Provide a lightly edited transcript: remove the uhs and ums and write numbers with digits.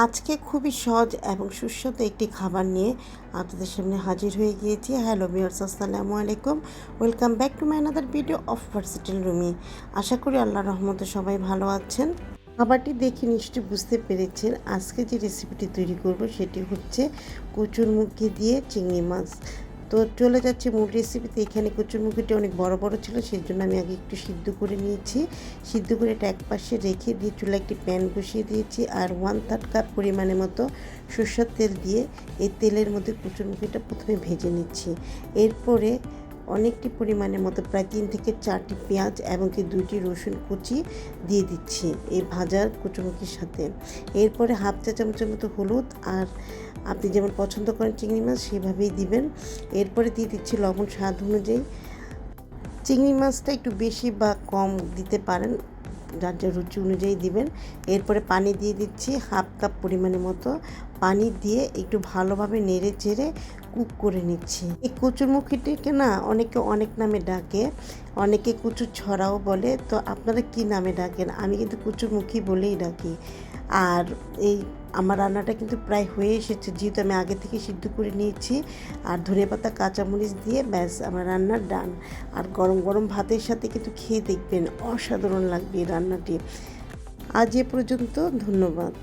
আজকে খুবই সহজ এবং সুস্বাদু একটি খাবার নিয়ে আপনাদের সামনে হাজির হয়ে গিয়েছি। হ্যালো ভিউয়ার্স, আসসালামু আলাইকুম। Welcome back to my another video of versatile Rumi. আশা করি আল্লাহর রহমতে সবাই ভালো আছেন। খাবারটি দেখে নিশ্চয়ই বুঝতে পেরেছেন আজকে যে রেসিপিটি তৈরি করব সেটি হচ্ছে কচুরমুখী দিয়ে চিংড়ি মাছ। তো চলে যাচ্ছে মূল রেসিপিতে। এখানে কচুরমুখিটা অনেক বড় বড় ছিল, সেই জন্য আমি আগে একটু সিদ্ধ করে নিয়েছি। সিদ্ধ করে এটা এক পাশে রেখে দিয়ে চুলায় একটি প্যান বসিয়ে দিয়েছি আর 1/3 কাপ পরিমাণের মতো সরষের তেল দিয়ে এই তেলের মধ্যে কচুরমুখিটা প্রথমে ভেজে নিচ্ছি। এরপরে অনেকটি পরিমাণের মতো প্রায় 3 থেকে 4টি পেঁয়াজ এবং কি 2টি রসুন কুচি দিয়ে দিচ্ছি এই ভাজার কচুরমুখির সাথে। এরপরে হাফ চা চামচের মতো হলুদ, আর আপনি যেমন পছন্দ করেন চিংড়ি মাছ সেভাবেই দিবেন। এরপরে দিয়ে দিচ্ছি লবণ স্বাদ অনুযায়ী। চিংড়ি মাছটা একটু বেশি বা কম দিতে পারেন, যার যা রুচি অনুযায়ী দিবেন। এরপরে পানি দিয়ে দিচ্ছি হাফ কাপ পরিমাণের মতো। পানি দিয়ে একটু ভালোভাবে নেড়ে চেড়ে কুক করে নিচ্ছি। এই কচুরমুখিটিকে না অনেকে অনেক নামে ডাকে, অনেকে কচুর ছড়াও বলে। তো আপনারা কি নামে ডাকেন? আমি কিন্তু কচুরমুখী বলেই ডাকি। আর এই আমার রান্নাটা কিন্তু প্রায় হয়ে এসেছে, যেহেতু আমি আগে থেকে সিদ্ধ করে নিয়েছি। আর ধনেপাতা কাঁচামরিচ দিয়ে ব্যাস আমার রান্নার ডান। আর গরম গরম ভাতের সাথে কিন্তু খেয়ে দেখবেন, অসাধারণ লাগবে এই রান্নাটি। আজ এ পর্যন্ত, ধন্যবাদ।